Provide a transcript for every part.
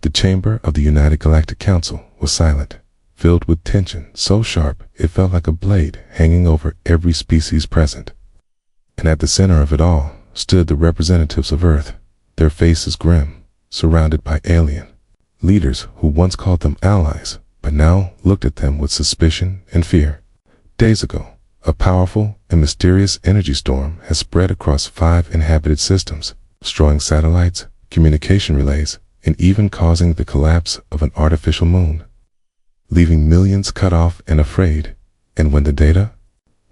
The chamber of the United Galactic Council was silent, filled with tension so sharp it felt like a blade hanging over every species present. And at the center of it all stood the representatives of Earth, their faces grim, surrounded by alien leaders who once called them allies, but now looked at them with suspicion and fear. Days ago, a powerful and mysterious energy storm has spread across 5 inhabited systems, destroying satellites, communication relays, and even causing the collapse of an artificial moon, leaving millions cut off and afraid. And when the data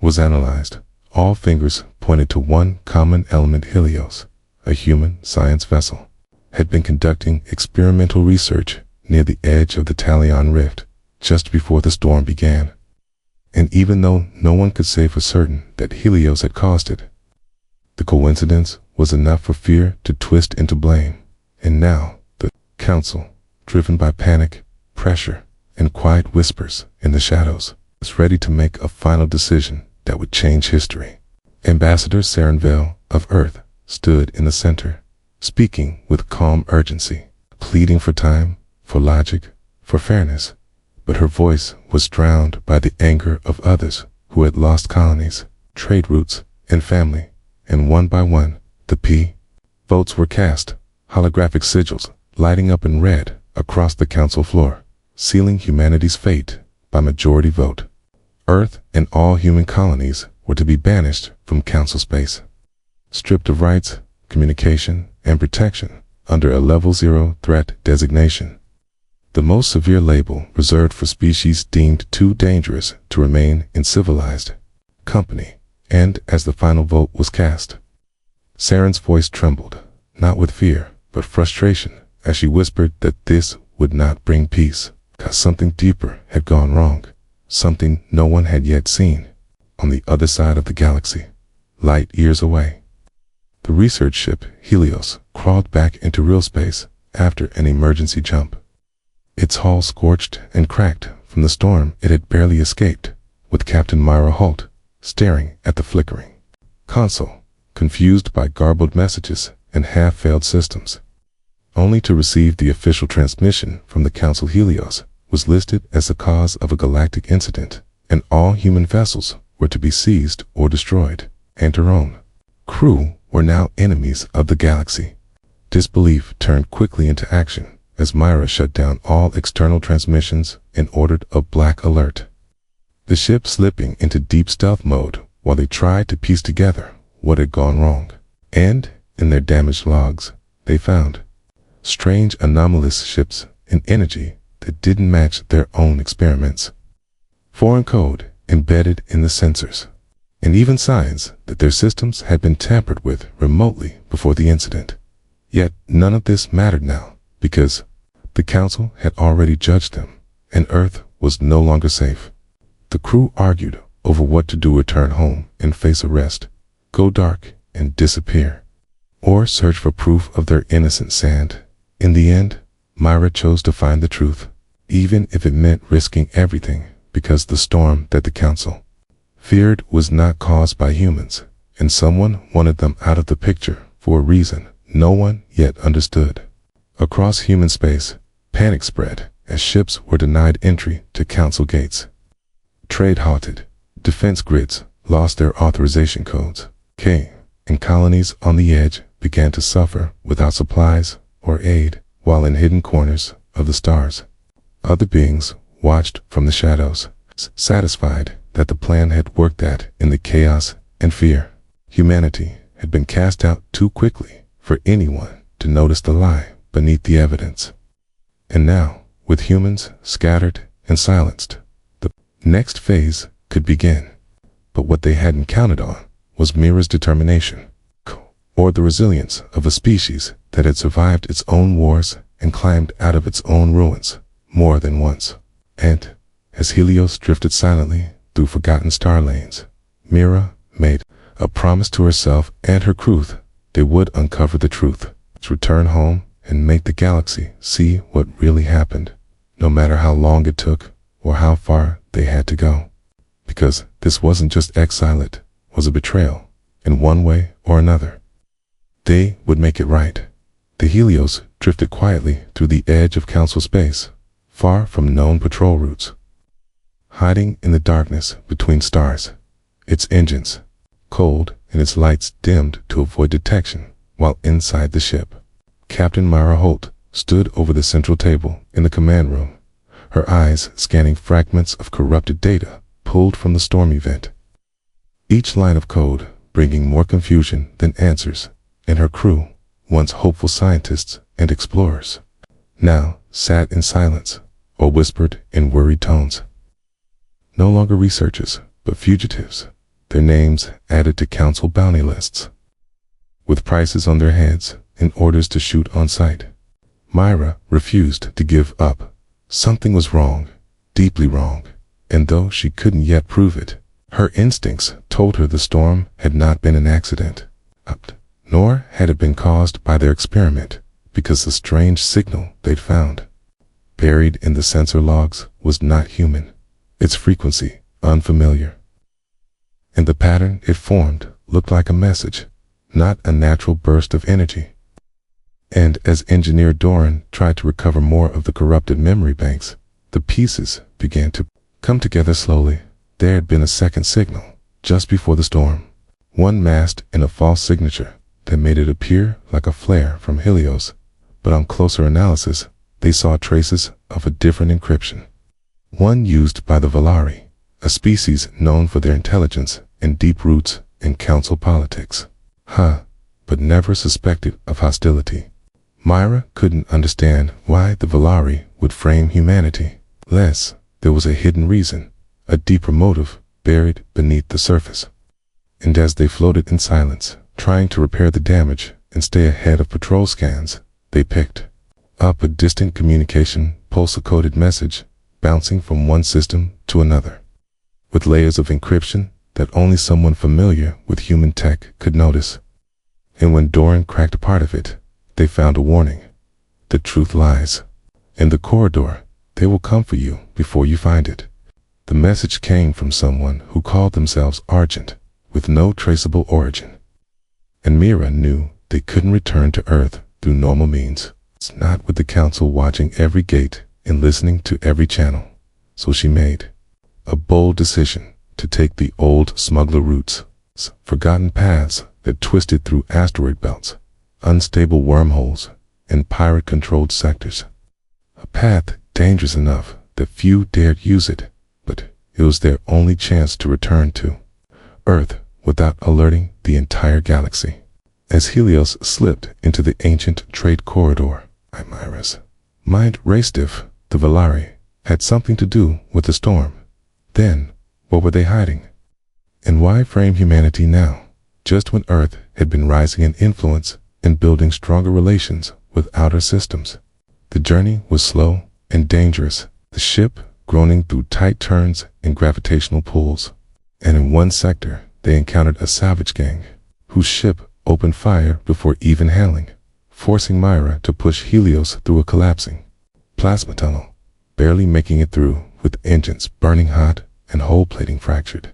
was analyzed, all fingers pointed to one common element: Helios, a human science vessel, had been conducting experimental research near the edge of the Talion Rift just before the storm began. And even though no one could say for certain that Helios had caused it, the coincidence was enough for fear to twist into blame. And now, the Council, driven by panic, pressure, and quiet whispers in the shadows, was ready to make a final decision that would change history. Ambassador Sarenvale of Earth stood in the center, speaking with calm urgency, pleading for time, for logic, for fairness. But her voice was drowned by the anger of others who had lost colonies, trade routes, and family. And one by one, the votes were cast, holographic sigils lighting up in red across the council floor, sealing humanity's fate by majority vote. Earth and all human colonies were to be banished from council space, stripped of rights, communication, and protection under a level 0 threat designation, the most severe label reserved for species deemed too dangerous to remain in civilized company. And as the final vote was cast, Saren's voice trembled, not with fear, but frustration, as she whispered that this would not bring peace, because something deeper had gone wrong, something no one had yet seen, on the other side of the galaxy, light years away. The research ship Helios crawled back into real space after an emergency jump, its hull scorched and cracked from the storm it had barely escaped, with Captain Myra Holt staring at the flickering console, confused by garbled messages and half-failed systems, only to receive the official transmission from the Council. Helios was listed as the cause of a galactic incident, and all human vessels were to be seized or destroyed, and her own crew were now enemies of the galaxy. Disbelief turned quickly into action as Myra shut down all external transmissions and ordered a black alert, the ship slipping into deep stealth mode while they tried to piece together what had gone wrong. And, in their damaged logs, they found strange anomalous shifts in energy that didn't match their own experiments, foreign code embedded in the sensors, and even signs that their systems had been tampered with remotely before the incident. Yet none of this mattered now, because the Council had already judged them, and Earth was no longer safe. The crew argued over what to do: return home and face arrest, go dark and disappear, or search for proof of their innocence. And, in the end, Myra chose to find the truth, even if it meant risking everything, because the storm that the Council feared was not caused by humans, and someone wanted them out of the picture for a reason no one yet understood. Across human space, panic spread as ships were denied entry to Council gates. Trade halted, defense grids lost their authorization codes, and colonies on the edge began to suffer without supplies or aid, while in hidden corners of the stars, other beings watched from the shadows, satisfied that the plan had worked, that in the chaos and fear, humanity had been cast out too quickly for anyone to notice the lie beneath the evidence. And now, with humans scattered and silenced, the next phase could begin. But what they hadn't counted on was Mira's determination, or the resilience of a species that had survived its own wars and climbed out of its own ruins more than once. And, as Helios drifted silently through forgotten star lanes, Mira made a promise to herself and her crew: they would uncover the truth, return home, and make the galaxy see what really happened, no matter how long it took or how far they had to go. Because this wasn't just exile, it was a betrayal, in one way or another. They would make it right. The Helios drifted quietly through the edge of Council space, far from known patrol routes. Hiding in the darkness between stars, its engines cold and its lights dimmed to avoid detection, while inside the ship, Captain Myra Holt stood over the central table in the command room, her eyes scanning fragments of corrupted data pulled from the storm event. Each line of code bringing more confusion than answers, and her crew, once hopeful scientists and explorers, now sat in silence or whispered in worried tones. No longer researchers, but fugitives, their names added to Council bounty lists, with prices on their heads and orders to shoot on sight. Myra refused to give up. Something was wrong, deeply wrong, and though she couldn't yet prove it, her instincts told her the storm had not been an accident, nor had it been caused by their experiment, because the strange signal they'd found, buried in the sensor logs, was not human, its frequency unfamiliar. And the pattern it formed looked like a message, not a natural burst of energy. And as Engineer Doran tried to recover more of the corrupted memory banks, the pieces began to come together slowly. There had been a second signal, just before the storm, one masked in a false signature that made it appear like a flare from Helios, but on closer analysis, they saw traces of a different encryption. One used by the Valari, a species known for their intelligence and deep roots in Council politics. But never suspected of hostility. Myra couldn't understand why the Valari would frame humanity, less there was a hidden reason, a deeper motive buried beneath the surface. And as they floated in silence, trying to repair the damage and stay ahead of patrol scans, they picked up a distant communication pulse-coded message bouncing from one system to another, with layers of encryption that only someone familiar with human tech could notice. And when Doran cracked a part of it, they found a warning. The truth lies in the corridor. They will come for you before you find it. The message came from someone who called themselves Argent, with no traceable origin. And Myra knew they couldn't return to Earth through normal means. It's not with the Council watching every gate and listening to every channel. So she made a bold decision to take the old smuggler routes, forgotten paths that twisted through asteroid belts, unstable wormholes, and pirate-controlled sectors. A path dangerous enough that few dared use it, but it was their only chance to return to Earth without alerting the entire galaxy. As Helios slipped into the ancient trade corridor, Myra's mind raced. If the Valari had something to do with the storm, then what were they hiding? And why frame humanity now, just when Earth had been rising in influence and building stronger relations with outer systems? The journey was slow and dangerous, the ship groaning through tight turns and gravitational pulls. And in one sector, they encountered a salvage gang, whose ship opened fire before even hailing, forcing Myra to push Helios through a collapsing plasma tunnel, barely making it through with engines burning hot and hull plating fractured.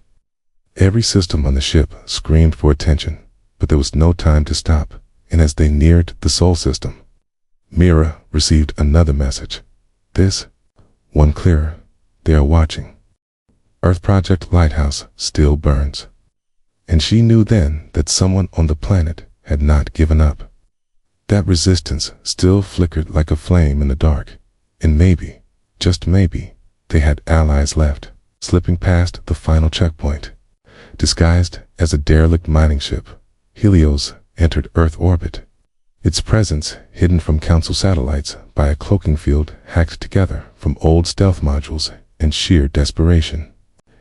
Every system on the ship screamed for attention, but there was no time to stop, and as they neared the Sol system, Myra received another message. This one clearer. They are watching. Earth Project Lighthouse still burns. And she knew then that someone on the planet had not given up. That resistance still flickered like a flame in the dark, and maybe, just maybe, they had allies left. Slipping past the final checkpoint, disguised as a derelict mining ship, Helios entered Earth orbit, its presence hidden from Council satellites by a cloaking field hacked together from old stealth modules and sheer desperation.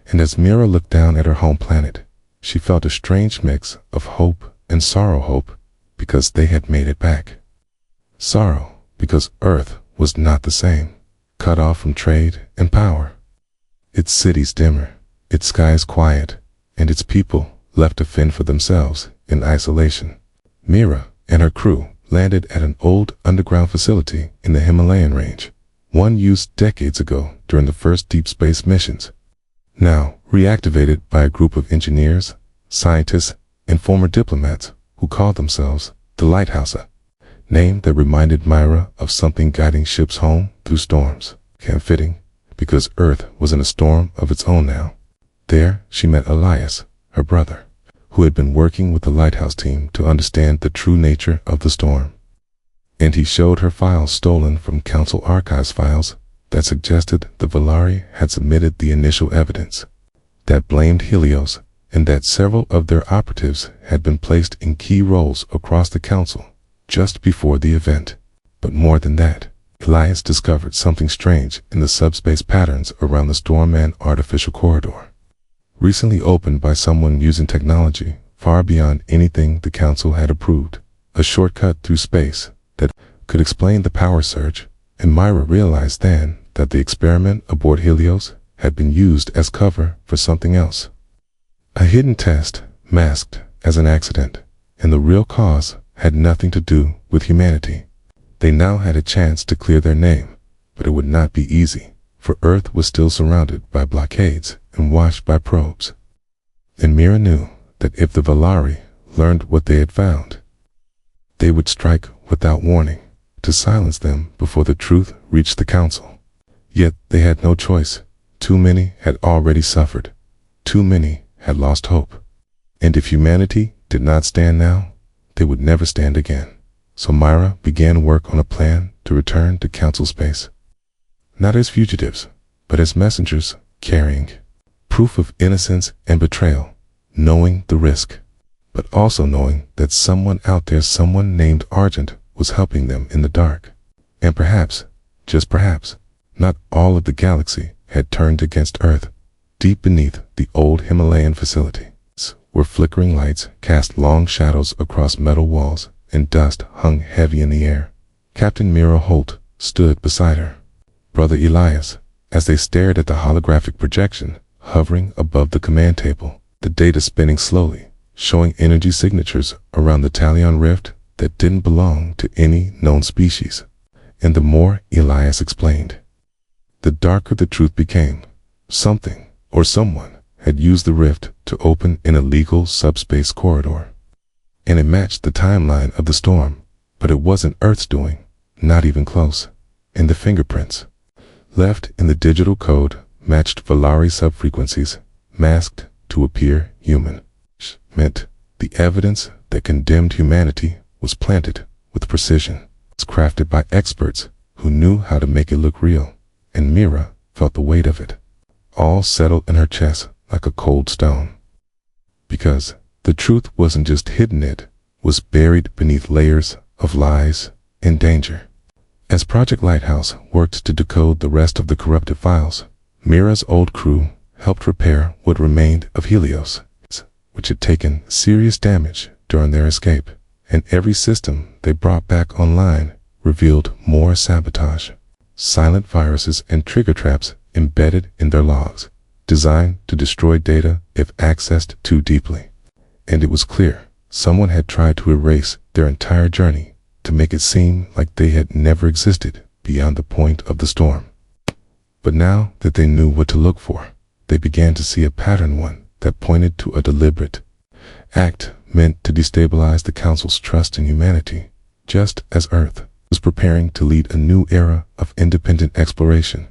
And as Myra looked down at her home planet, she felt a strange mix of hope and sorrow. Hope because they had made it back. Sorrow because Earth was not the same, cut off from trade and power. Its cities dimmer, its skies quiet, and its people left to fend for themselves in isolation. Myra and her crew landed at an old underground facility in the Himalayan range, one used decades ago during the first deep space missions, now reactivated by a group of engineers, scientists, and former diplomats who called themselves the Lighthouse. name that reminded Myra of something guiding ships home through storms. Camp fitting, because Earth was in a storm of its own now. There she met Elias, her brother, who had been working with the lighthouse team to understand the true nature of the storm. And he showed her files stolen from Council Archives files that suggested the Valari had submitted the initial evidence that blamed Helios, and that several of their operatives had been placed in key roles across the Council just before the event. But more than that, Elias discovered something strange in the subspace patterns around the Stormman artificial corridor, recently opened by someone using technology far beyond anything the Council had approved, a shortcut through space that could explain the power surge. And Myra realized then that the experiment aboard Helios had been used as cover for something else. A hidden test masked as an accident, and the real cause had nothing to do with humanity. They now had a chance to clear their name, but it would not be easy, for Earth was still surrounded by blockades and watched by probes. And Mira knew that if the Valari learned what they had found, they would strike without warning to silence them before the truth reached the Council. Yet they had no choice. Too many had already suffered. Too many had lost hope. And if humanity did not stand now, they would never stand again. So Myra began work on a plan to return to Council space. Not as fugitives, but as messengers carrying proof of innocence and betrayal, knowing the risk, but also knowing that someone out there, someone named Argent, was helping them in the dark. And perhaps, just perhaps, not all of the galaxy had turned against Earth. Deep beneath the old Himalayan facility, where flickering lights cast long shadows across metal walls and dust hung heavy in the air, Captain Mira Holt stood beside her brother Elias as they stared at the holographic projection hovering above the command table, the data spinning slowly, showing energy signatures around the Talion rift that didn't belong to any known species. And the more Elias explained, the darker the truth became. Something or someone had used the rift to open an illegal subspace corridor. And it matched the timeline of the storm, but it wasn't Earth's doing, not even close. And the fingerprints left in the digital code matched Valari subfrequencies, masked to appear human. Meant the evidence that condemned humanity was planted with precision. It's crafted by experts who knew how to make it look real, and Mira felt the weight of it, all settled in her chest like a cold stone. Because the truth wasn't just hidden, it was buried beneath layers of lies and danger. As Project Lighthouse worked to decode the rest of the corrupted files, Mira's old crew helped repair what remained of Helios, which had taken serious damage during their escape. And every system they brought back online revealed more sabotage, silent viruses and trigger traps embedded in their logs, designed to destroy data if accessed too deeply. And it was clear someone had tried to erase their entire journey to make it seem like they had never existed beyond the point of the storm. But now that they knew what to look for, they began to see a pattern, one that pointed to a deliberate act meant to destabilize the Council's trust in humanity, just as Earth was preparing to lead a new era of independent exploration.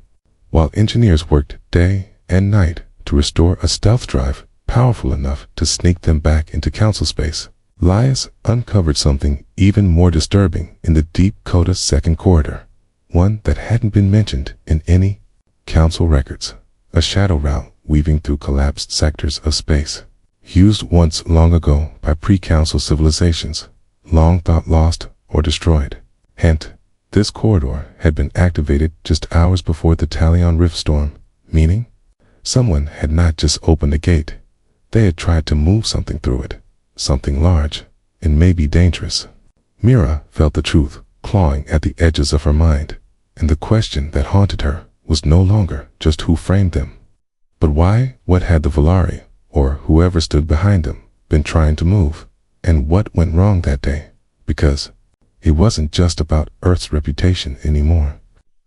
While engineers worked day and night to restore a stealth drive powerful enough to sneak them back into Council space, Elias uncovered something even more disturbing in the deep Coda second corridor, one that hadn't been mentioned in any Council records, a shadow route weaving through collapsed sectors of space, used once long ago by pre-Council civilizations, long thought lost or destroyed. Hint, this corridor had been activated just hours before the Talion Rift storm, meaning someone had not just opened a gate, they had tried to move something through it, something large and maybe dangerous. Mira felt the truth clawing at the edges of her mind, and the question that haunted her was no longer just who framed them, but why. What had the Valari, or whoever stood behind them, been trying to move, and what went wrong that day? Because it wasn't just about Earth's reputation anymore.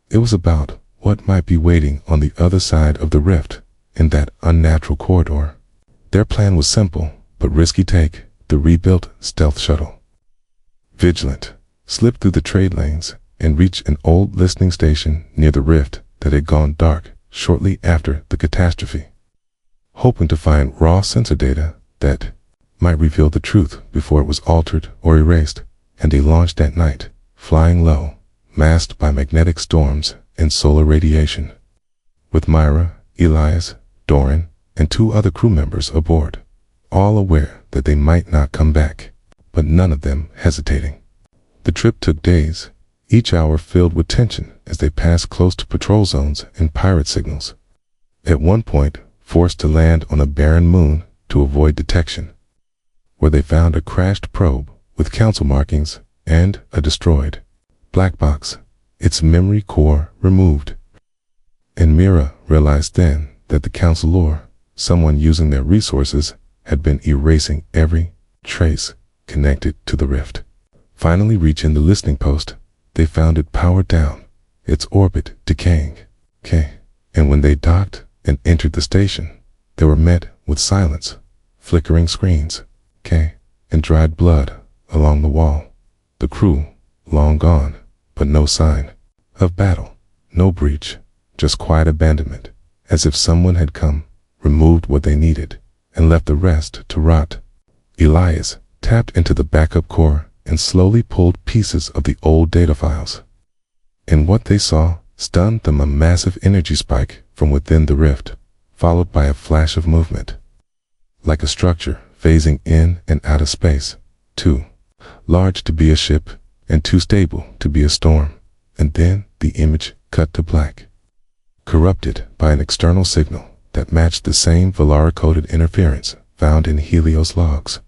It was about what might be waiting on the other side of the rift in that unnatural corridor. Their plan was simple but risky. Take the rebuilt stealth shuttle. Vigilant, slipped through the trade lanes, and reached an old listening station near the rift that had gone dark shortly after the catastrophe. Hoping to find raw sensor data that might reveal the truth before it was altered or erased, and they launched at night, flying low, masked by magnetic storms and solar radiation. With Myra, Elias, Doran, and 2 other crew members aboard, all aware that they might not come back, but none of them hesitating. The trip took days, each hour filled with tension as they passed close to patrol zones and pirate signals. At one point, forced to land on a barren moon to avoid detection, where they found a crashed probe with council markings and a destroyed black box, its memory core removed. And Mira realized then that the council lore, someone using their resources, had been erasing every trace connected to the rift. Finally reaching the listening post, they found it powered down, its orbit decaying. And when they docked and entered the station, they were met with silence, flickering screens, and dried blood along the wall. The crew, long gone, but no sign of battle, no breach, just quiet abandonment, as if someone had come, removed what they needed, and left the rest to rot. Elias tapped into the backup core and slowly pulled pieces of the old data files. And what they saw stunned them: a massive energy spike from within the rift, followed by a flash of movement, like a structure phasing in and out of space, too large to be a ship and too stable to be a storm. And then the image cut to black, corrupted by an external signal that matched the same Valara-coded interference found in Helios logs.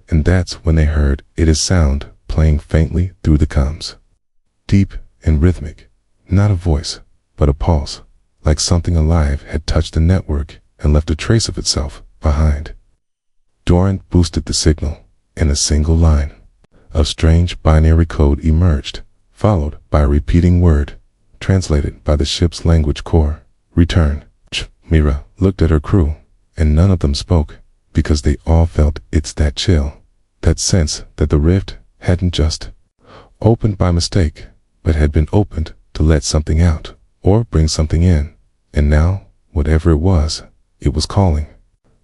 And that's when they heard its sound playing faintly through the comms. Deep and rhythmic, not a voice, but a pulse, like something alive had touched the network and left a trace of itself behind. Doran boosted the signal, and a single line of strange binary code emerged, followed by a repeating word, translated by the ship's language core: return. Mira looked at her crew, and none of them spoke, because they all felt that chill, that sense that the rift hadn't just opened by mistake, but had been opened to let something out, or bring something in. And now, whatever it was calling.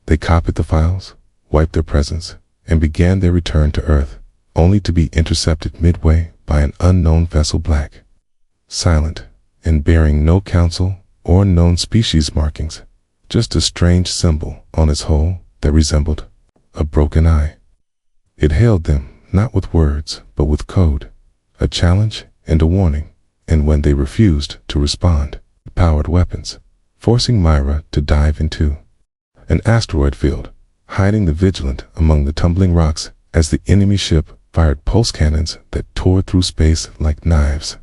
They copied the files, wiped their presence, and began their return to Earth, only to be intercepted midway by an unknown vessel, black, silent, and bearing no council or known species markings, just a strange symbol on its hull that resembled a broken eye. It hailed them not with words, but with code, a challenge and a warning, and when they refused to respond, it powered weapons, forcing Myra to dive into an asteroid field, hiding the vigilant among the tumbling rocks as the enemy ship fired pulse cannons that tore through space like knives.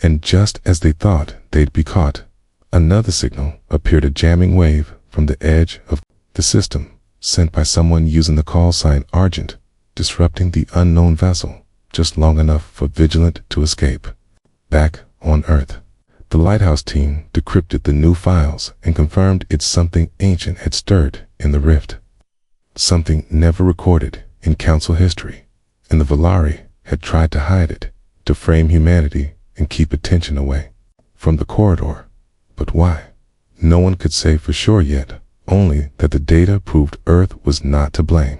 And just as they thought they'd be caught, another signal appeared, a jamming wave from the edge of the system, sent by someone using the call sign Argent, disrupting the unknown vessel just long enough for Vigilant to escape. Back on Earth, the Lighthouse team decrypted the new files and confirmed it's something ancient had stirred in the rift, something never recorded in Council history, and the Valari had tried to hide it, to frame humanity and keep attention away from the corridor. But why? No one could say for sure yet, only that the data proved Earth was not to blame.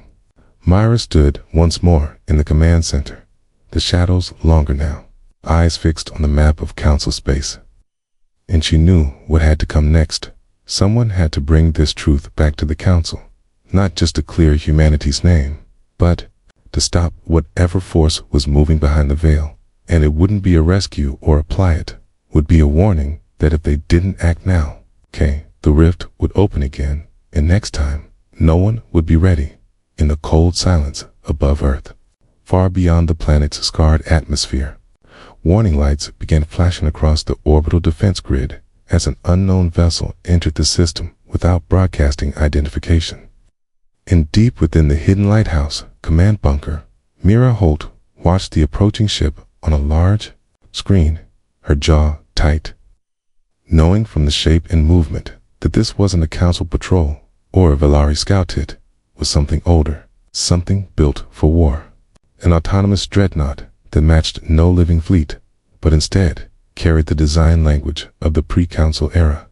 Myra stood once more in the command center, the shadows longer now, eyes fixed on the map of Council space. And she knew what had to come next. Someone had to bring this truth back to the Council, not just to clear humanity's name, but to stop whatever force was moving behind the veil. And it wouldn't be a rescue or a plight, would be a warning that if they didn't act now, the rift would open again, and next time, no one would be ready. In the cold silence above Earth, far beyond the planet's scarred atmosphere, warning lights began flashing across the orbital defense grid as an unknown vessel entered the system without broadcasting identification. And deep within the hidden lighthouse command bunker, Mira Holt watched the approaching ship on a large screen, her jaw tight, knowing from the shape and movement that this wasn't a Council patrol or a Valari scout. It was something older, something built for war. An autonomous dreadnought that matched no living fleet, but instead carried the design language of the pre-council era.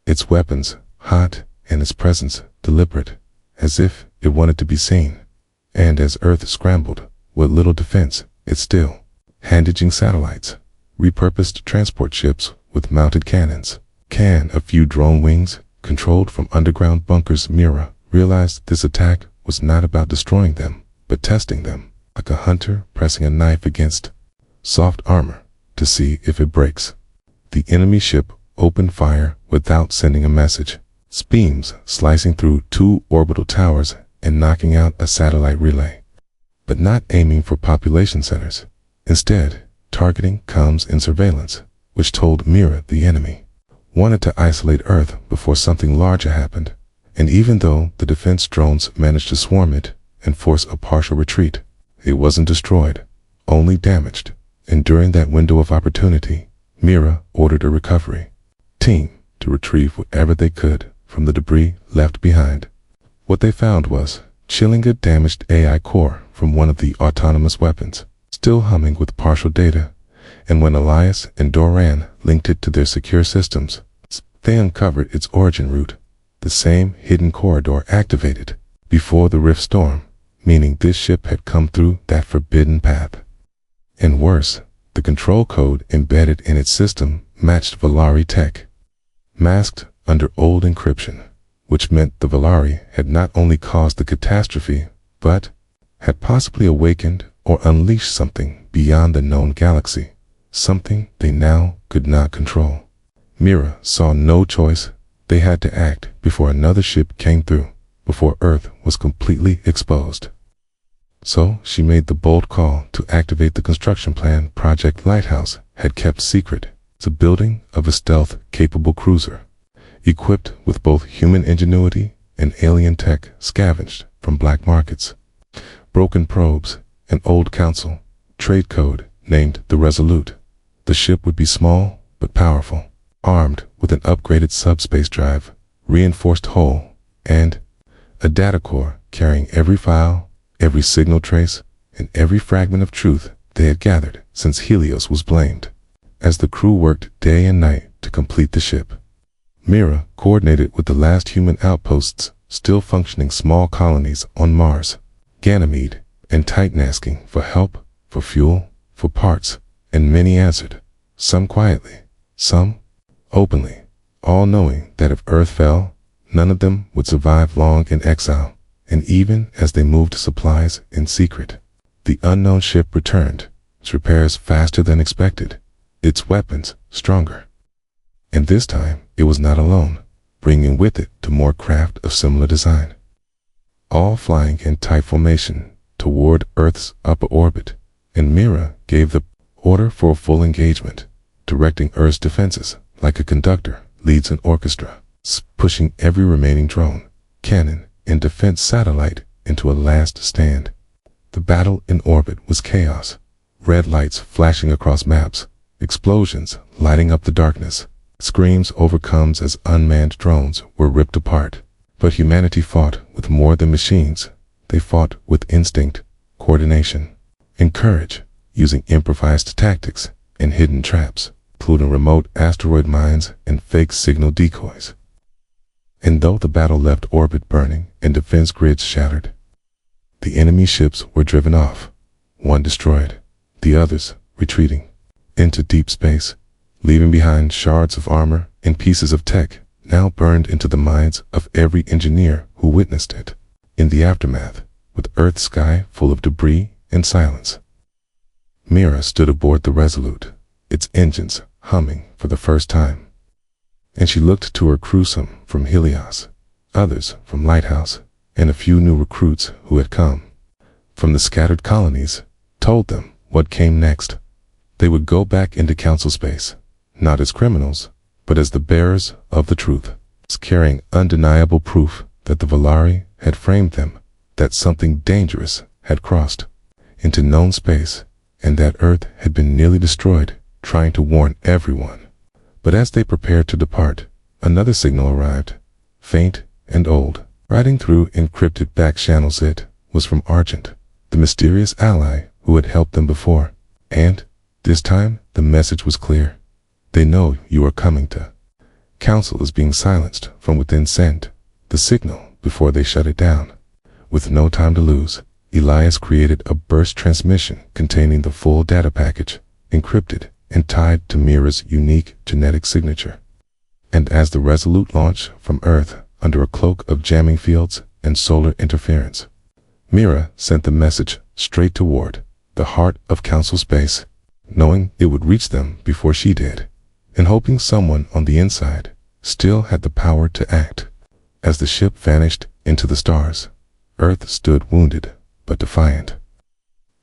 Its weapons hot and its presence deliberate, as if it wanted to be seen. And as Earth scrambled with little defense, it still handaging satellites, repurposed transport ships with mounted cannons, a few drone wings controlled from underground bunkers. Mira realized this attack was not about destroying them, but testing them, like a hunter pressing a knife against soft armor to see if it breaks. The enemy ship opened fire without sending a message, beams slicing through 2 orbital towers and knocking out a satellite relay, but not aiming for population centers. Instead, targeting comms and surveillance, which told Mira the enemy wanted to isolate Earth before something larger happened. And even though the defense drones managed to swarm it and force a partial retreat, it wasn't destroyed, only damaged. And during that window of opportunity, Mira ordered a recovery team to retrieve whatever they could from the debris left behind. What they found was chilling a damaged AI core from one of the autonomous weapons, still humming with partial data, and when Elias and Doran linked it to their secure systems, they uncovered its origin route, the same hidden corridor activated before the rift storm, meaning this ship had come through that forbidden path. And worse, the control code embedded in its system matched Valari tech, masked under old encryption, which meant the Valari had not only caused the catastrophe, but had possibly awakened or unleashed something beyond the known galaxy, something they now could not control. Mira saw no choice. They had to act before another ship came through, before Earth was completely exposed. So she made the bold call to activate the construction plan Project Lighthouse had kept secret. It's a building of a stealth-capable cruiser, equipped with both human ingenuity and alien tech scavenged from black markets, broken probes, and old council trade code named the Resolute. The ship would be small but powerful, armed with an upgraded subspace drive, reinforced hull, and a data core carrying every file, every signal trace, and every fragment of truth they had gathered since Helios was blamed. As the crew worked day and night to complete the ship, Mira coordinated with the last human outposts, still functioning small colonies on Mars, Ganymede, and Titan, asking for help, for fuel, for parts, and many answered, some quietly, some openly, all knowing that if Earth fell, none of them would survive long in exile. And even as they moved supplies in secret, the unknown ship returned, its repairs faster than expected, its weapons stronger. And this time, it was not alone, bringing with it more craft of similar design, all flying in tight formation toward Earth's upper orbit. And Mira gave the order for a full engagement, directing Earth's defenses like a conductor leads an orchestra, pushing every remaining drone, cannon, and defense satellite into a last stand. The battle in orbit was chaos, red lights flashing across maps, explosions lighting up the darkness, screams over comms as unmanned drones were ripped apart. But humanity fought with more than machines. They fought with instinct, coordination, and courage, using improvised tactics and hidden traps, including remote asteroid mines and fake signal decoys. And though the battle left orbit burning and defense grids shattered, the enemy ships were driven off, one destroyed, the others retreating into deep space, leaving behind shards of armor and pieces of tech now burned into the minds of every engineer who witnessed it. In the aftermath, with Earth's sky full of debris and silence, Mira stood aboard the Resolute, its engines humming for the first time. And she looked to her crew, some from Helios, others from Lighthouse, and a few new recruits who had come from the scattered colonies, told them what came next. They would go back into council space, not as criminals, but as the bearers of the truth, carrying undeniable proof that the Valari had framed them, that something dangerous had crossed into known space, and that Earth had been nearly destroyed, trying to warn everyone. But as they prepared to depart, another signal arrived, faint and old, riding through encrypted back channels. It was from Argent, the mysterious ally who had helped them before. And this time, the message was clear. They know you are coming to. Council is being silenced from within. Send the signal before they shut it down. With no time to lose, Elias created a burst transmission containing the full data package, encrypted and tied to Mira's unique genetic signature. And as the Resolute launched from Earth under a cloak of jamming fields and solar interference, Mira sent the message straight toward the heart of Council space, knowing it would reach them before she did, and hoping someone on the inside still had the power to act. As the ship vanished into the stars, Earth stood wounded but defiant,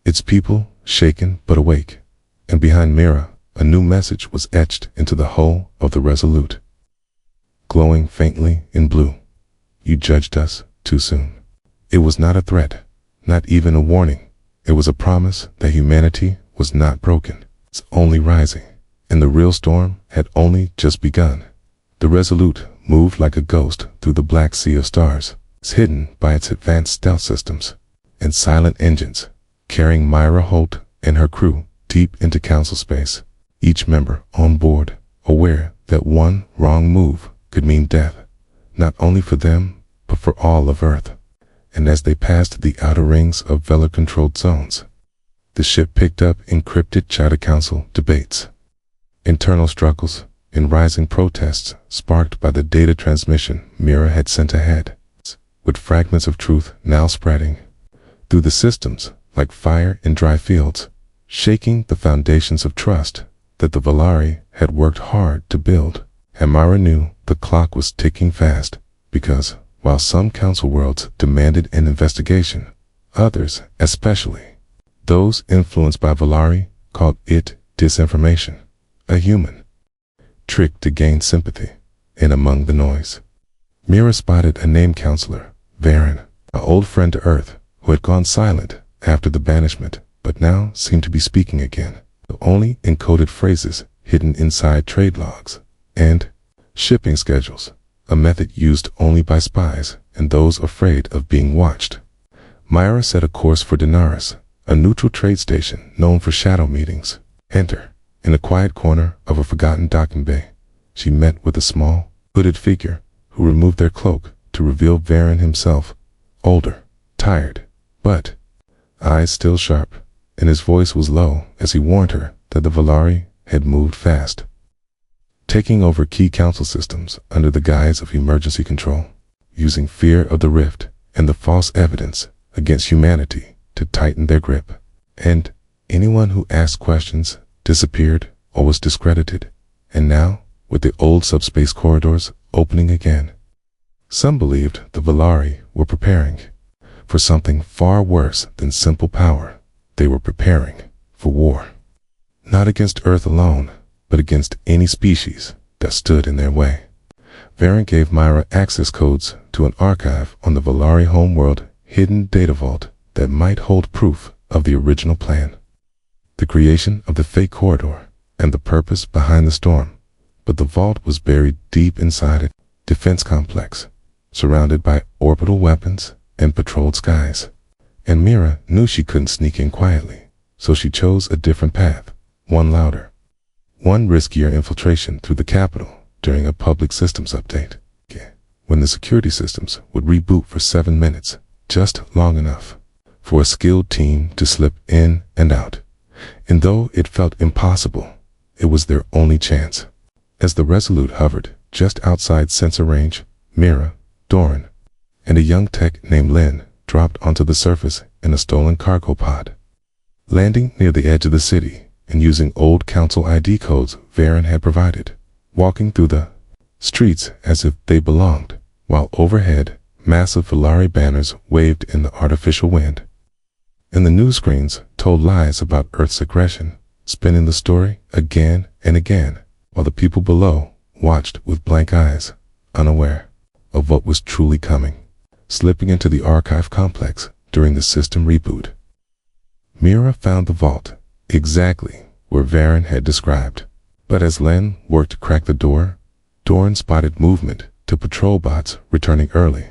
its people shaken but awake, and behind Mira, a new message was etched into the hull of the Resolute, glowing faintly in blue. You judged us too soon. It was not a threat, not even a warning. It was a promise that humanity was not broken, it's only rising, and the real storm had only just begun. The Resolute moved like a ghost through the black sea of stars, hidden by its advanced stealth systems and silent engines, carrying Myra Holt and her crew deep into Council space, each member on board, aware that one wrong move could mean death, not only for them, but for all of Earth. And as they passed the outer rings of Velar-controlled zones, the ship picked up encrypted Charter Council debates, internal struggles, and rising protests sparked by the data transmission Mira had sent ahead, with fragments of truth now spreading through the systems like fire in dry fields, shaking the foundations of trust that the Valari had worked hard to build. And Myra knew the clock was ticking fast, because while some council worlds demanded an investigation, others, especially those influenced by Valari, called it disinformation, a human trick to gain sympathy. And among the noise, Mira spotted a named counselor, Varen, an old friend to Earth, who had gone silent after the banishment, but now seemed to be speaking again, the only encoded phrases hidden inside trade logs and shipping schedules, a method used only by spies and those afraid of being watched. Myra set a course for Denaris, a neutral trade station known for shadow meetings. Enter. In a quiet corner of a forgotten docking bay, she met with a small, hooded figure who removed their cloak to reveal Varen himself, older, tired, but eyes still sharp, and his voice was low as he warned her that the Valari had moved fast, taking over key council systems under the guise of emergency control, using fear of the rift and the false evidence against humanity to tighten their grip. And anyone who asked questions disappeared or was discredited. And now, with the old subspace corridors opening again, some believed the Valari were preparing for something far worse than simple power. They were preparing for war, not against Earth alone, but against any species that stood in their way. Varen gave Myra access codes to an archive on the Valari homeworld hidden data vault that might hold proof of the original plan, the creation of the fake corridor, and the purpose behind the storm. But the vault was buried deep inside a defense complex, surrounded by orbital weapons and patrolled skies. And Mira knew she couldn't sneak in quietly, so she chose a different path, one louder, one riskier: infiltration through the capital during a public systems update, when the security systems would reboot for 7 minutes, just long enough for a skilled team to slip in and out. And though it felt impossible, it was their only chance. As the Resolute hovered just outside sensor range, Mira, Doran, and a young tech named Lynn dropped onto the surface in a stolen cargo pod, landing near the edge of the city and using old council ID codes Varen had provided, walking through the streets as if they belonged, while overhead massive Valari banners waved in the artificial wind. And the news screens told lies about Earth's aggression, spinning the story again and again, while the people below watched with blank eyes, unaware of what was truly coming, slipping into the archive complex during the system reboot. Mira found the vault exactly where Varen had described, but as Len worked to crack the door, Doran spotted movement to patrol bots returning early,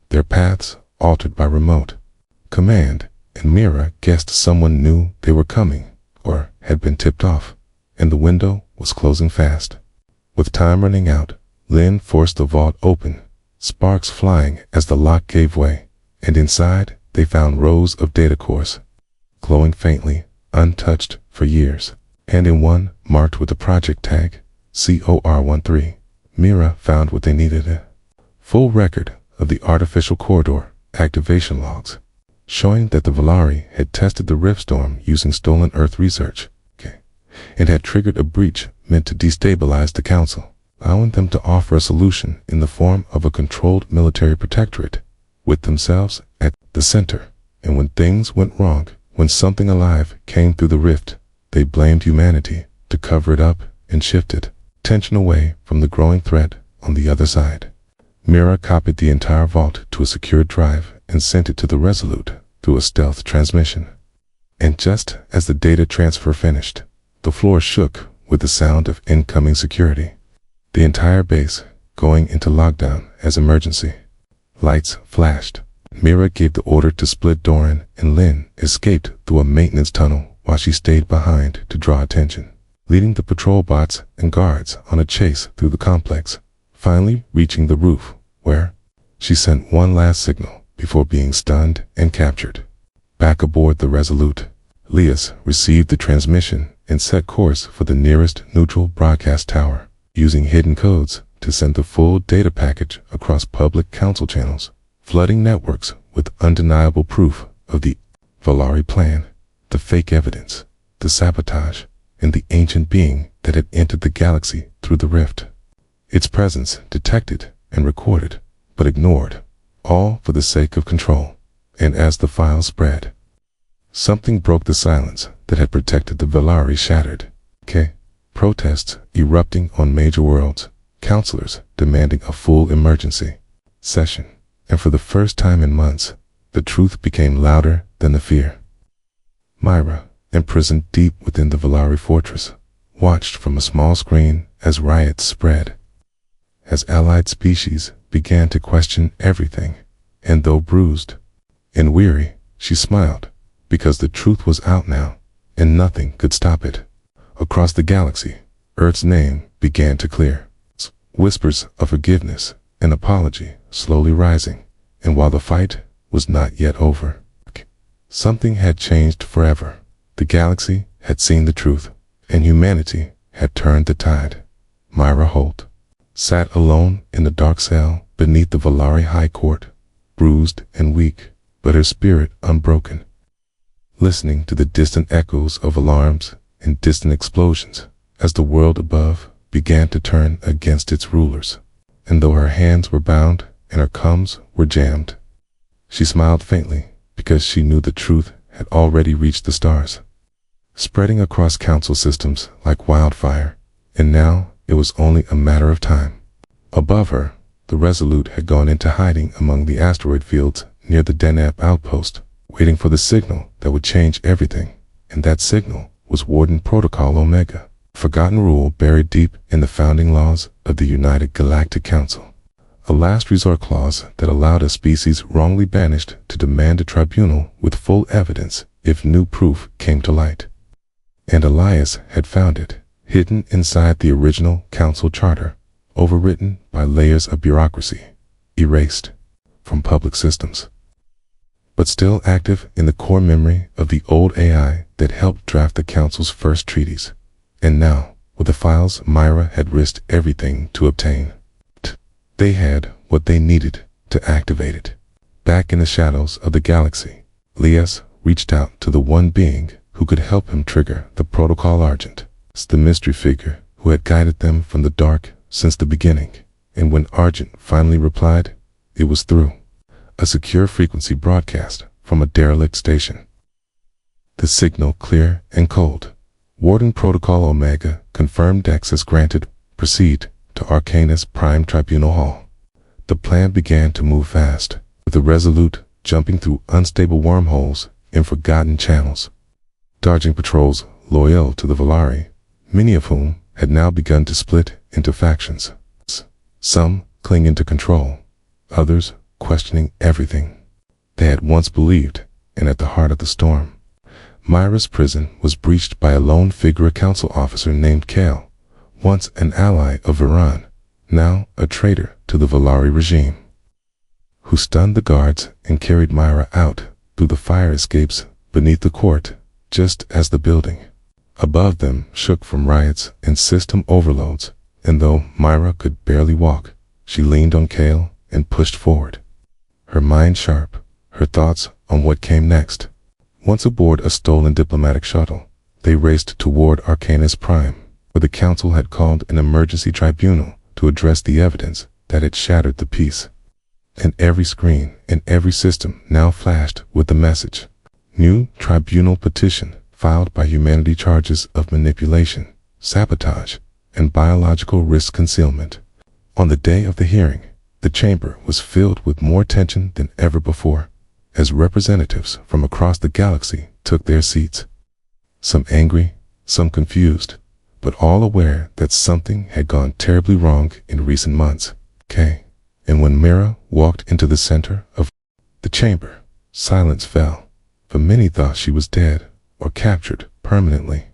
their paths altered by remote command, and Mira guessed someone knew they were coming, or had been tipped off, and the window was closing fast. With time running out, Lynn forced the vault open, sparks flying as the lock gave way, and inside they found rows of data cores, glowing faintly, untouched for years, and in one, marked with the project tag, COR13, Mira found what they needed: a full record of the artificial corridor activation logs, showing that the Valari had tested the rift storm using stolen Earth research, and had triggered a breach meant to destabilize the Council, allowing them to offer a solution in the form of a controlled military protectorate, with themselves at the center. And when things went wrong, when something alive came through the rift, they blamed humanity to cover it up and shifted tension away from the growing threat on the other side. Mira copied the entire vault to a secured drive and sent it to the Resolute through a stealth transmission. And just as the data transfer finished, the floor shook with the sound of incoming security. The entire base going into lockdown as emergency. Lights flashed. Mira gave the order to split. Doran and Lynn escaped through a maintenance tunnel while she stayed behind to draw attention, leading the patrol bots and guards on a chase through the complex, finally reaching the roof, where she sent one last signal before being stunned and captured. Back aboard the Resolute, Lias received the transmission and set course for the nearest neutral broadcast tower, using hidden codes to send the full data package across public council channels, flooding networks with undeniable proof of the Valari plan, the fake evidence, the sabotage, and the ancient being that had entered the galaxy through the rift. Its presence detected and recorded, but ignored, all for the sake of control. And as the files spread, something broke the silence that had protected the Valari shattered. Protests erupting on major worlds, counselors demanding a full emergency session, and for the first time in months, the truth became louder than the fear. Myra, imprisoned deep within the Valari fortress, watched from a small screen as riots spread, as allied species began to question everything, and though bruised and weary, she smiled, because the truth was out now, and nothing could stop it. Across the galaxy, Earth's name began to clear, whispers of forgiveness and apology slowly rising, and while the fight was not yet over, something had changed forever. The galaxy had seen the truth, and humanity had turned the tide. Myra Holt sat alone in the dark cell beneath the Valari High Court, bruised and weak, but her spirit unbroken, listening to the distant echoes of alarms and distant explosions as the world above began to turn against its rulers. And though her hands were bound and her gums were jammed, she smiled faintly because she knew the truth had already reached the stars, spreading across council systems like wildfire, and now it was only a matter of time. Above her, the Resolute had gone into hiding among the asteroid fields near the Deneb outpost, waiting for the signal that would change everything, and that signal was Warden Protocol Omega, a forgotten rule buried deep in the founding laws of the United Galactic Council. A last resort clause that allowed a species wrongly banished to demand a tribunal with full evidence if new proof came to light. And Elias had found it, hidden inside the original council charter, overwritten by layers of bureaucracy, erased from public systems, but still active in the core memory of the old AI that helped draft the council's first treaties. And now, with the files Myra had risked everything to obtain, they had what they needed to activate it. Back in the shadows of the galaxy, Lias reached out to the one being who could help him trigger the Protocol Argent, the mystery figure who had guided them from the dark since the beginning. And when Argent finally replied, it was through a secure frequency broadcast from a derelict station. The signal clear and cold. Warden Protocol Omega confirmed access granted. Proceed to Arcanus Prime Tribunal Hall. The plan began to move fast, with the Resolute jumping through unstable wormholes in forgotten channels, dodging patrols loyal to the Valari, many of whom had now begun to split into factions. Some clinging to control, others questioning everything they had once believed. And at the heart of the storm, Myra's prison was breached by a lone figure council officer named Kale, once an ally of Iran, now a traitor to the Valari regime, who stunned the guards and carried Myra out through the fire escapes beneath the court, just as the building above them shook from riots and system overloads. And though Myra could barely walk, she leaned on Kale and pushed forward, her mind sharp, her thoughts on what came next. Once aboard a stolen diplomatic shuttle, they raced toward Arcanus Prime, where the council had called an emergency tribunal to address the evidence that had shattered the peace. And every screen and every system now flashed with the message: new tribunal petition filed by humanity, charges of manipulation, sabotage, and biological risk concealment. On the day of the hearing, the chamber was filled with more tension than ever before, as representatives from across the galaxy took their seats. Some angry, some confused, but all aware that something had gone terribly wrong in recent months. And when Myra walked into the center of the chamber, silence fell, for many thought she was dead or captured permanently.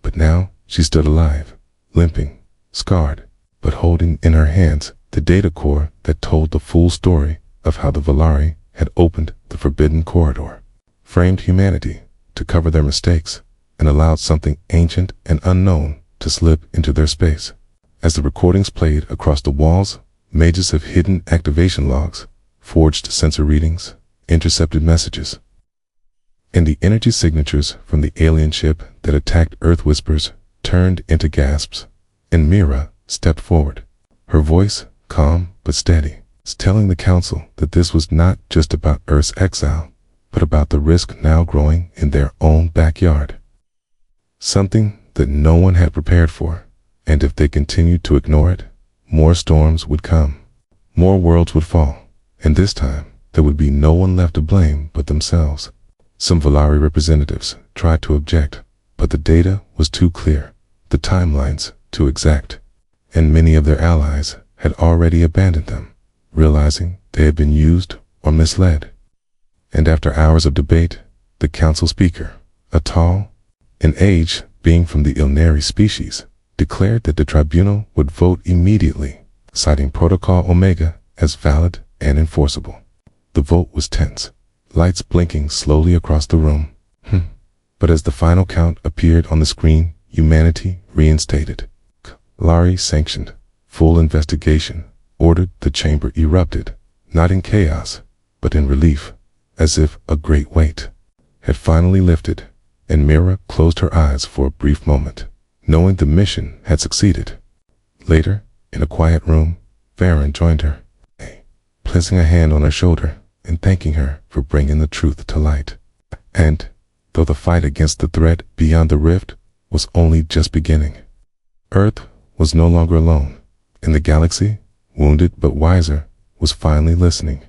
But now she stood alive, limping, scarred, but holding in her hands the data core that told the full story of how the Valari had opened the forbidden corridor, framed humanity to cover their mistakes, and allowed something ancient and unknown to slip into their space. As the recordings played across the walls, mages of hidden activation logs, forged sensor readings, intercepted messages, and the energy signatures from the alien ship that attacked Earth whispers turned into gasps. And Myra stepped forward, her voice calm but steady, telling the council that this was not just about Earth's exile, but about the risk now growing in their own backyard. Something that no one had prepared for, and if they continued to ignore it, more storms would come, more worlds would fall, and this time there would be no one left to blame but themselves. Some Valari representatives tried to object, but the data was too clear, the timelines too exact, and many of their allies had already abandoned them, realizing they had been used or misled. And after hours of debate, the council speaker, a tall, in age being from the Ilnari species, declared that the tribunal would vote immediately, citing Protocol Omega as valid and enforceable. The vote was tense, lights blinking slowly across the room. But as the final count appeared on the screen, humanity reinstated. Lari sanctioned full investigation, ordered. The chamber erupted, not in chaos, but in relief, as if a great weight had finally lifted, and Myra closed her eyes for a brief moment, knowing the mission had succeeded. Later, in a quiet room, Farron joined her, placing a hand on her shoulder and thanking her for bringing the truth to light. And, though the fight against the threat beyond the rift was only just beginning, Earth was no longer alone, and the galaxy, wounded but wiser, was finally listening.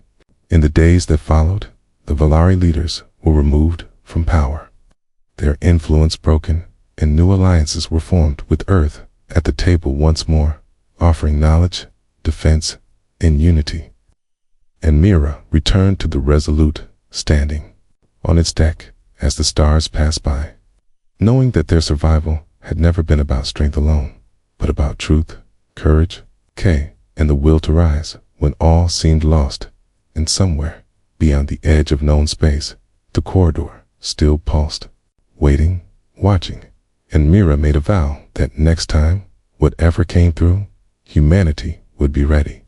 In the days that followed, the Valari leaders were removed from power, their influence broken, and new alliances were formed with Earth at the table once more, offering knowledge, defense, and unity. And Myra returned to the Resolute, standing on its deck as the stars passed by, knowing that their survival had never been about strength alone, but about truth, courage, and the will to rise when all seemed lost. And somewhere, beyond the edge of known space, the corridor still pulsed, waiting, watching, and Myra made a vow that next time, whatever came through, humanity would be ready.